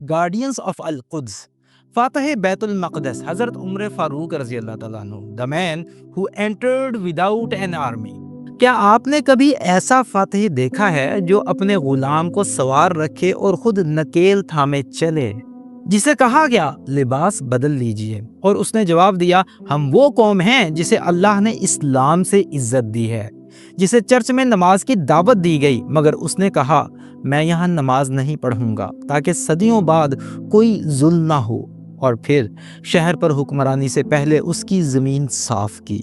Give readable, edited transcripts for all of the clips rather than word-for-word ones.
Guardians of Al-Quds, Fateh Baitul Maqdis, Hazrat Umar Farooq رضی اللہ تعالیٰ عنہ, the man who entered without an army. کیا آپ نے کبھی ایسا فاتح دیکھا ہے جو اپنے غلام کو سوار رکھے اور خود نکیل تھامے چلے؟ جسے کہا گیا لباس بدل لیجئے اور اس نے جواب دیا ہم وہ قوم ہیں جسے اللہ نے اسلام سے عزت دی ہے، جسے چرچ میں نماز کی دعوت دی گئی مگر اس نے کہا میں یہاں نماز نہیں پڑھوں گا تاکہ صدیوں بعد کوئی ظلم نہ ہو، اور پھر شہر پر حکمرانی سے پہلے اس کی زمین صاف کی۔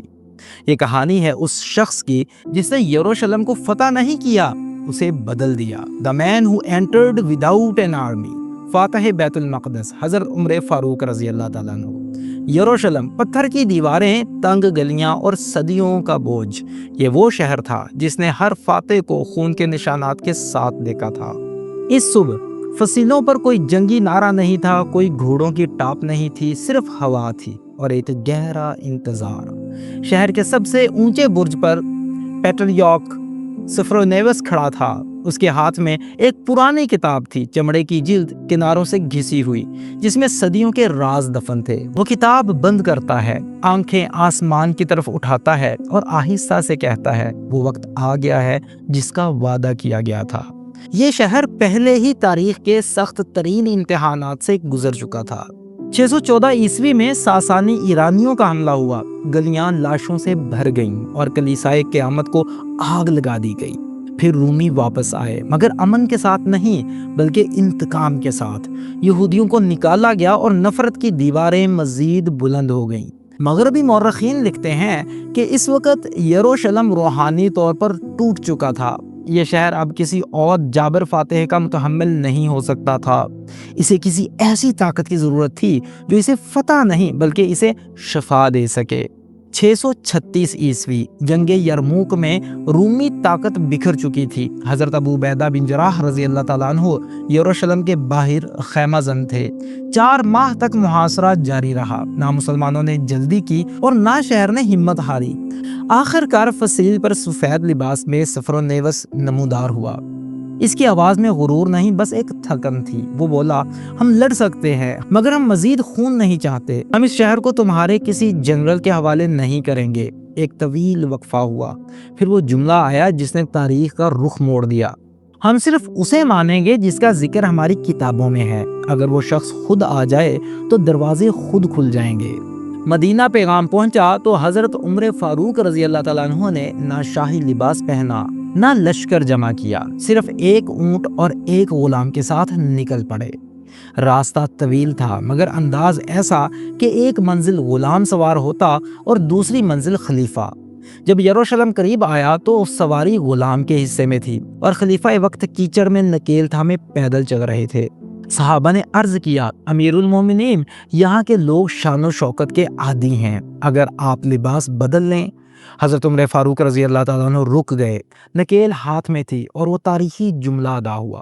یہ کہانی ہے اس شخص کی جس نے یروشلم کو فتح نہیں کیا، اسے بدل دیا۔ The man who entered without an army، فاتح بیت المقدس حضرت عمر فاروق رضی اللہ تعالیٰ عنہ۔ یروشلم، پتھر کی دیواریں، تنگ گلیاں اور صدیوں کا بوجھ، یہ وہ شہر تھا جس نے ہر فاتح کو خون کے نشانات کے ساتھ دیکھا تھا۔ اس صبح فصیلوں پر کوئی جنگی نعرہ نہیں تھا، کوئی گھوڑوں کی ٹاپ نہیں تھی، صرف ہوا تھی اور ایک گہرا انتظار۔ شہر کے سب سے اونچے برج پر پیٹریارک سفرونیوس کھڑا تھا۔ اس کے ہاتھ میں ایک پرانی کتاب تھی، چمڑے کی جلد کناروں سے گھسی ہوئی، جس میں صدیوں کے راز دفن تھے۔ وہ کتاب بند کرتا ہے، آنکھیں آسمان کی طرف اٹھاتا ہے اور آہستہ سے کہتا ہے وہ وقت آ گیا ہے جس کا وعدہ کیا گیا تھا۔ یہ شہر پہلے ہی تاریخ کے سخت ترین امتحانات سے گزر چکا تھا۔ 614 عیسوی میں ساسانی ایرانیوں کا حملہ ہوا، گلیاں لاشوں سے بھر گئیں اور کلیسائے قیامت کو آگ لگا دی گئی۔ پھر رومی واپس آئے، مگر امن کے ساتھ نہیں بلکہ انتقام کے ساتھ۔ یہودیوں کو نکالا گیا اور نفرت کی دیواریں مزید بلند ہو گئیں۔ مغربی مورخین لکھتے ہیں کہ اس وقت یروشلم روحانی طور پر ٹوٹ چکا تھا۔ یہ شہر اب کسی اور جابر فاتح کا متحمل نہیں ہو سکتا تھا۔ اسے کسی ایسی طاقت کی ضرورت تھی جو اسے فتح نہیں بلکہ اسے شفا دے سکے۔ 636 عیسوی جنگ یرموک میں رومی طاقت بکھر چکی تھی۔ حضرت ابو عبیدہ بن جراح رضی اللہ تعالیٰ عنہ یروشلم کے باہر خیمہ زن تھے۔ 4 ماہ تک محاصرہ جاری رہا، نہ مسلمانوں نے جلدی کی اور نہ شہر نے ہمت ہاری۔ آخر کار فصیل پر سفید لباس میں سفرونیوس نمودار ہوا۔ اس کی آواز میں غرور نہیں، بس ایک تھکن تھی۔ وہ بولا ہم لڑ سکتے ہیں مگر ہم مزید خون نہیں چاہتے، ہم اس شہر کو تمہارے کسی جنرل کے حوالے نہیں کریں گے۔ ایک طویل وقفہ ہوا، پھر وہ جملہ آیا جس نے تاریخ کا رخ موڑ دیا، ہم صرف اسے مانیں گے جس کا ذکر ہماری کتابوں میں ہے۔ اگر وہ شخص خود آ جائے تو دروازے خود کھل جائیں گے۔ مدینہ پیغام پہنچا تو حضرت عمر فاروق رضی اللہ تعالیٰ عنہ نے نہ شاہی لباس پہنا نہ لشکر جمع کیا، صرف ایک اونٹ اور ایک غلام کے ساتھ نکل پڑے۔ راستہ طویل تھا مگر انداز ایسا کہ ایک منزل غلام سوار ہوتا اور دوسری منزل خلیفہ۔ جب یروشلم قریب آیا تو سواری غلام کے حصے میں تھی اور خلیفہ وقت کیچڑ میں نکیل تھامے پیدل چل رہے تھے۔ صحابہ نے عرض کیا امیر المومنین، یہاں کے لوگ شان و شوکت کے عادی ہیں، اگر آپ لباس بدل لیں۔ حضرت عمر فاروق رضی اللہ تعالیٰ عنہ رک گئے، نکیل ہاتھ میں تھی اور وہ تاریخی جملہ ادا ہوا،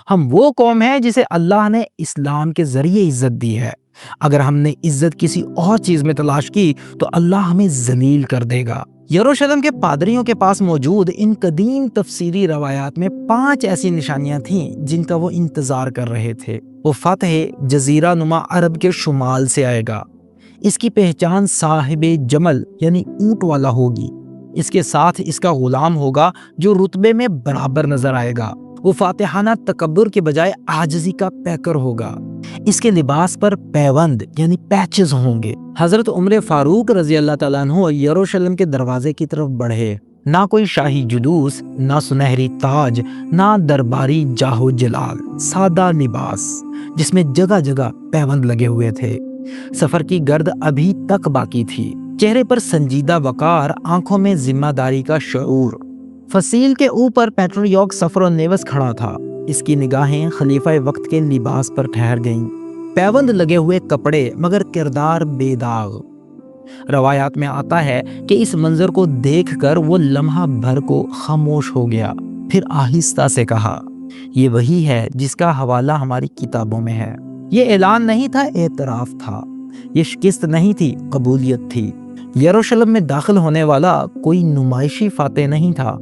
ہم وہ قوم ہیں جسے اللہ نے اسلام کے ذریعے عزت دی ہے، اگر ہم نے عزت کسی اور چیز میں تلاش کی تو اللہ ہمیں ذلیل کر دے گا۔ یروشلم کے پادریوں کے پاس موجود ان قدیم تفسیری روایات میں 5 ایسی نشانیاں تھیں جن کا وہ انتظار کر رہے تھے۔ وہ فتح جزیرہ نما عرب کے شمال سے آئے گا، اس کی پہچان صاحب جمل یعنی اونٹ والا ہوگی، اس کے ساتھ اس کا غلام ہوگا جو رتبے میں برابر نظر آئے گا۔ وہ فاتحانہ تکبر کے بجائے عاجزی کا پیکر ہوگا، اس کے لباس پر پیوند یعنی پیچز ہوں گے۔ حضرت عمر فاروق رضی اللہ تعالیٰ عنہ یروشلم کے دروازے کی طرف بڑھے، نہ کوئی شاہی جلوس، نہ سنہری تاج، نہ درباری جاہ و جلال، سادہ لباس جس میں جگہ جگہ پیوند لگے ہوئے تھے۔ سفر کی گرد ابھی تک باقی تھی، چہرے پر سنجیدہ وقار، آنکھوں میں ذمہ داری کا شعور۔ فصیل کے اوپر پیٹریارک سفرونیوس کھڑا تھا، اس کی نگاہیں خلیفہ وقت کے لباس پر ٹھہر گئیں، پیوند لگے ہوئے کپڑے مگر کردار بے داغ۔ روایات میں آتا ہے کہ اس منظر کو دیکھ کر وہ لمحہ بھر کو خاموش ہو گیا، پھر آہستہ سے کہا یہ وہی ہے جس کا حوالہ ہماری کتابوں میں ہے۔ یہ اعلان نہیں تھا، اعتراف تھا، یہ شکست نہیں تھی، قبولیت تھی۔ یروشلم میں داخل ہونے والا کوئی نمائشی فاتح نہیں تھا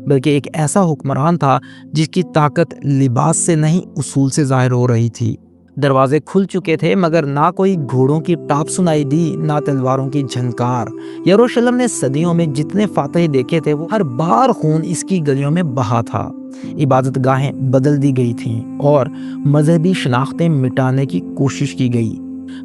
بلکہ ایک ایسا حکمران تھا جس کی طاقت لباس سے نہیں اصول سے ظاہر ہو رہی تھی۔ دروازے کھل چکے تھے مگر نہ کوئی گھوڑوں کی ٹاپ سنائی دی نہ تلواروں کی جھنکار۔ یروشلم نے صدیوں میں جتنے فاتح دیکھے تھے وہ ہر بار خون اس کی گلیوں میں بہا تھا۔ عبادت گاہیں بدل دی گئی تھیں اور مذہبی شناختیں مٹانے کی کوشش کی گئی،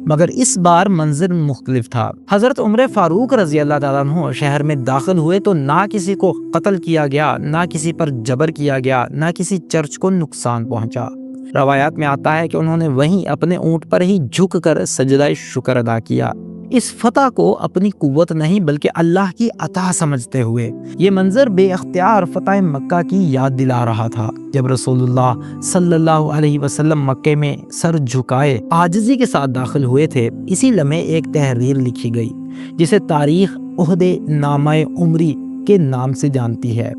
مگر اس بار منظر مختلف تھا۔ حضرت عمر فاروق رضی اللہ تعالیٰ عنہ شہر میں داخل ہوئے تو نہ کسی کو قتل کیا گیا، نہ کسی پر جبر کیا گیا، نہ کسی چرچ کو نقصان پہنچا۔ روایات میں آتا ہے کہ انہوں نے وہیں اپنے اونٹ پر ہی جھک کر سجدہ شکر ادا کیا، اس فتح کو اپنی قوت نہیں بلکہ اللہ کی عطا سمجھتے ہوئے۔ یہ منظر بے اختیار فتح مکہ کی یاد دلا رہا تھا، جب رسول اللہ صلی اللہ علیہ وسلم مکے میں سر جھکائے عاجزی کے ساتھ داخل ہوئے تھے۔ اسی لمحے ایک تحریر لکھی گئی جسے تاریخ عہد نامہ عمری کے نام سے جانتی ہے۔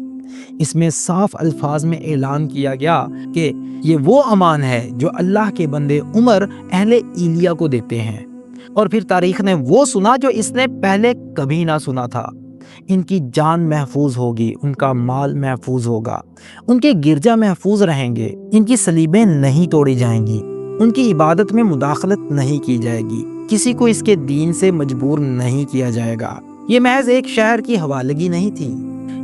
اس میں صاف الفاظ میں اعلان کیا گیا کہ یہ وہ امان ہے جو اللہ کے بندے عمر اہل ایلیا کو دیتے ہیں، اور پھر تاریخ نے وہ سنا جو اس نے پہلے کبھی نہ سنا تھا۔ ان کی جان محفوظ ہوگی، ان کا مال محفوظ ہوگا، ان کے گرجا محفوظ رہیں گے، ان کی صلیبیں نہیں توڑی جائیں گی، ان کی عبادت میں مداخلت نہیں کی جائے گی، کسی کو اس کے دین سے مجبور نہیں کیا جائے گا۔ یہ محض ایک شہر کی حوالگی نہیں تھی،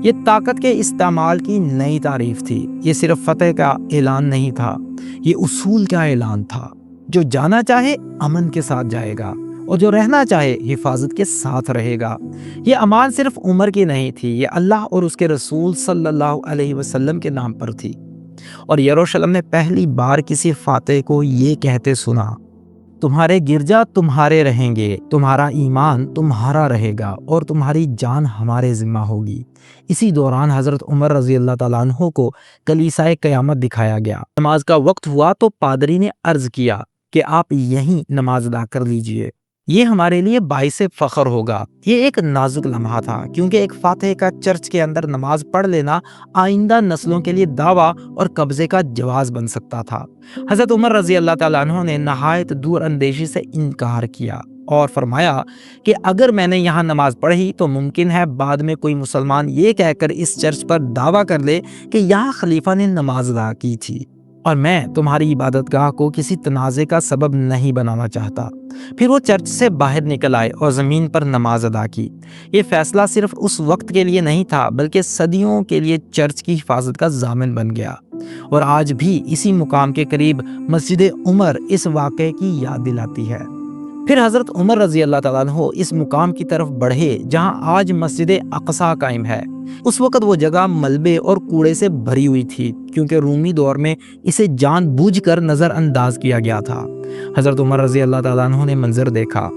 یہ طاقت کے استعمال کی نئی تعریف تھی۔ یہ صرف فتح کا اعلان نہیں تھا، یہ اصول کا اعلان تھا۔ جو جانا چاہے امن کے ساتھ جائے گا، اور جو رہنا چاہے حفاظت کے ساتھ رہے گا۔ یہ امان صرف عمر کی نہیں تھی، یہ اللہ اور اس کے رسول صلی اللہ علیہ وسلم کے نام پر تھی۔ اور یروشلم نے پہلی بار کسی فاتح کو یہ کہتے سنا، تمہارے گرجا تمہارے رہیں گے، تمہارا ایمان تمہارا رہے گا، اور تمہاری جان ہمارے ذمہ ہوگی۔ اسی دوران حضرت عمر رضی اللہ تعالیٰ عنہ کو کلیسائے قیامت دکھایا گیا۔ نماز کا وقت ہوا تو پادری نے عرض کیا کہ آپ یہیں نماز ادا کر لیجئے، یہ ہمارے لیے باعث فخر ہوگا۔ یہ ایک نازک لمحہ تھا، کیونکہ ایک فاتح کا چرچ کے اندر نماز پڑھ لینا آئندہ نسلوں کے لیے دعویٰ اور قبضے کا جواز بن سکتا تھا۔ حضرت عمر رضی اللہ تعالیٰ عنہ نے نہایت دور اندیشی سے انکار کیا اور فرمایا کہ اگر میں نے یہاں نماز پڑھی تو ممکن ہے بعد میں کوئی مسلمان یہ کہہ کر اس چرچ پر دعویٰ کر لے کہ یہاں خلیفہ نے نماز ادا کی تھی، اور میں تمہاری عبادت گاہ کو کسی تنازع کا سبب نہیں بنانا چاہتا۔ پھر وہ چرچ سے باہر نکل آئے اور زمین پر نماز ادا کی۔ یہ فیصلہ صرف اس وقت کے لیے نہیں تھا بلکہ صدیوں کے لیے چرچ کی حفاظت کا ضامن بن گیا، اور آج بھی اسی مقام کے قریب مسجد عمر اس واقعے کی یاد دلاتی ہے۔ پھر حضرت عمر رضی اللہ تعالیٰ عنہ اس مقام کی طرف بڑھے جہاں آج مسجد اقصی قائم ہے۔ اس وقت وہ جگہ ملبے اور کوڑے سے بھری ہوئی تھی، کیونکہ رومی دور میں اسے جان بوجھ کر نظر انداز کیا گیا تھا۔ حضرت عمر رضی اللہ تعالیٰ عنہ نے منظر دیکھا،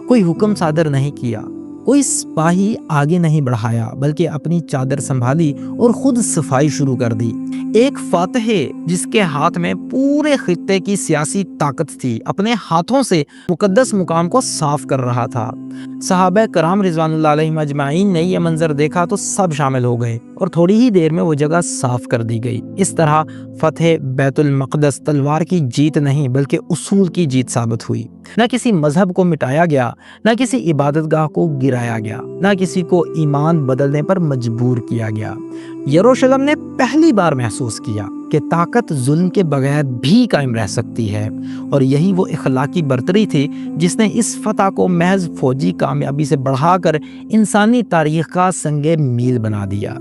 کوئی حکم صادر نہیں کیا، کوئی سپاہی آگے نہیں بڑھایا، بلکہ اپنی چادر سنبھالی اور خود صفائی شروع کر دی۔ ایک فاتح جس کے ہاتھ میں پورے خطے کی سیاسی طاقت تھی اپنے ہاتھوں سے مقدس مقام کو صاف کر رہا تھا۔ صحابہ کرام رضوان اللہ علیہم اجمعین نے یہ منظر دیکھا تو سب شامل ہو گئے اور تھوڑی ہی دیر میں وہ جگہ صاف کر دی گئی۔ اس طرح فتح بیت المقدس تلوار کی جیت نہیں بلکہ اصول کی جیت ثابت ہوئی۔ نہ کسی مذہب کو مٹایا گیا، نہ کسی عبادت گاہ کو گرایا گیا، نہ کسی کو ایمان بدلنے پر مجبور کیا گیا۔ یروشلم نے پہلی بار محسوس کیا کہ طاقت ظلم کے بغیر بھی قائم رہ سکتی ہے، اور یہی وہ اخلاقی برتری تھی جس نے اس فتح کو محض فوجی کامیابی سے بڑھا کر انسانی تاریخ کا سنگ میل بنا دیا۔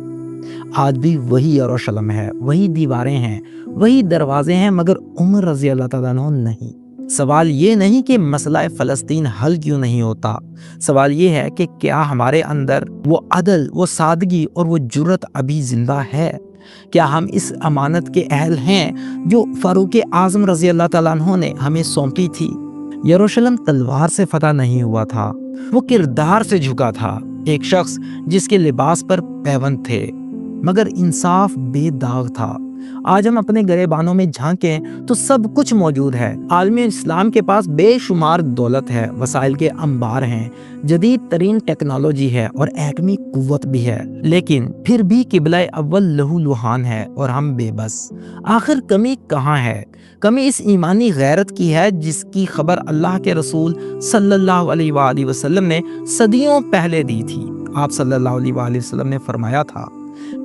آج بھی وہی یروشلم ہے، وہی دیواریں ہیں، وہی دروازے ہیں، مگر عمر رضی اللہ تعالیٰ عنہ نہیں۔ سوال یہ نہیں کہ مسئلہ فلسطین حل کیوں نہیں ہوتا، سوال یہ ہے کہ کیا ہمارے اندر وہ عدل، وہ سادگی اور وہ جرأت ابھی زندہ ہے؟ کیا ہم اس امانت کے اہل ہیں جو فاروق اعظم رضی اللہ تعالیٰ عنہ نے ہمیں سونپی تھی؟ یروشلم تلوار سے فتح نہیں ہوا تھا، وہ کردار سے جھکا تھا۔ ایک شخص جس کے لباس پر پیوند تھے مگر انصاف بے داغ تھا۔ آج ہم اپنے گریبانوں میں جھانکیں تو سب کچھ موجود ہے۔ عالم اسلام کے پاس بے شمار دولت ہے، وسائل کے انبار ہیں، جدید ترین ٹیکنالوجی ہے اور ایٹمی قوت بھی ہے، لیکن پھر بھی قبلہ اول لہو لہان ہے اور ہم بے بس۔ آخر کمی کہاں ہے؟ کمی اس ایمانی غیرت کی ہے جس کی خبر اللہ کے رسول صلی اللہ علیہ وآلہ وسلم نے صدیوں پہلے دی تھی۔ آپ صلی اللہ علیہ وآلہ وسلم نے فرمایا تھا،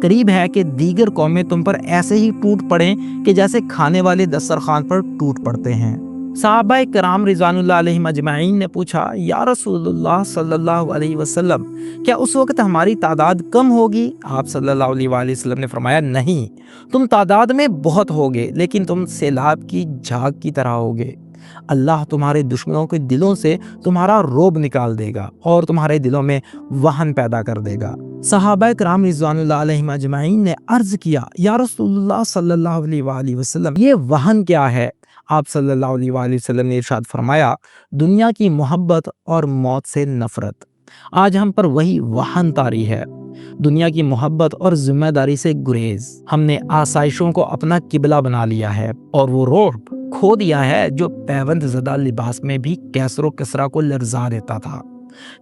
قریب ہے کہ دیگر قومیں تم پر ایسے ہی ٹوٹ پڑیں کہ جیسے کھانے والے دسترخوان پر ٹوٹ پڑتے ہیں۔ صحابہ کرام رضوانullah علیہم اجمعین نے پوچھا یا رسول اللہ صلی اللہ علیہ وسلم کیا اس وقت ہماری تعداد کم ہوگی؟ آپ صلی اللہ علیہ وآلہ وسلم نے فرمایا نہیں، تم تعداد میں بہت ہوگے لیکن تم سیلاب کی جھاگ کی طرح ہوگے۔ اللہ تمہارے دشمنوں کے دلوں سے تمہارا رعب نکال دے گا اور تمہارے دلوں میں وہن پیدا کر دے گا۔ صحابہ کرام رضوانullah علیہم اجمعین نے عرض کیا یا رسول اللہ صلی اللہ علیہ وآلہ وسلم یہ وہن کیا ہے؟ آپ صلی اللہ علیہ وآلہ وسلم نے ارشاد فرمایا دنیا کی محبت اور موت سے نفرت۔ آج ہم پر وہی وہن طاری ہے، دنیا کی محبت اور ذمہ داری سے گریز۔ ہم نے آسائشوں کو اپنا قبلہ بنا لیا ہے اور وہ رعب کھو دیا ہے جو پیوند زدہ لباس میں بھی کیسر و کسرا کو لرزا دیتا تھا۔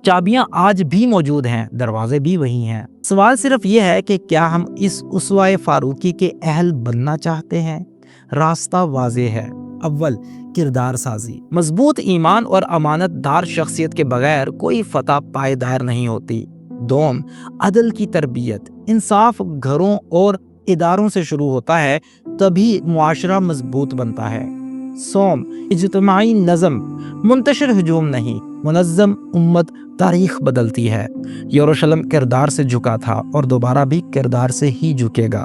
چابیاں آج بھی موجود ہیں، دروازے بھی وہی ہیں۔ سوال صرف یہ ہے کہ کیا ہم اس اسوہ فاروقی کے اہل بننا چاہتے ہیں؟ راستہ واضح ہے۔ اول، کردار سازی۔ مضبوط ایمان اور امانت دار شخصیت کے بغیر کوئی فتح پائیدار نہیں ہوتی۔ دوم، عدل کی تربیت۔ انصاف گھروں اور اداروں سے شروع ہوتا ہے تبھی معاشرہ مضبوط بنتا ہے۔ سوم، اجتماعی نظم۔ منتشر ہجوم نہیں، منظم امت تاریخ بدلتی ہے۔ یروشلم کردار سے جھکا تھا اور دوبارہ بھی کردار سے ہی جھکے گا۔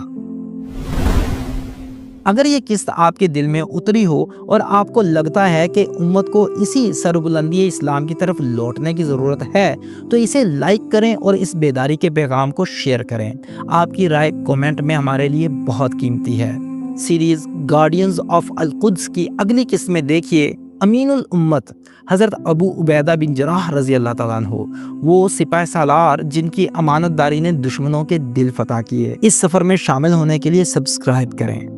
اگر یہ قسط آپ کے دل میں اتری ہو اور آپ کو لگتا ہے کہ امت کو اسی سربلندی اسلام کی طرف لوٹنے کی ضرورت ہے تو اسے لائک کریں اور اس بیداری کے پیغام کو شیئر کریں۔ آپ کی رائے کومنٹ میں ہمارے لیے بہت قیمتی ہے۔ سیریز گارڈینز آف القدس کی اگلی قسط میں دیکھیے امین الامت حضرت ابو عبیدہ بن جراح رضی اللہ تعالیٰ عنہ، وہ سپاہ سالار جن کی امانت داری نے دشمنوں کے دل فتح کیے۔ اس سفر میں شامل ہونے کے لیے سبسکرائب کریں۔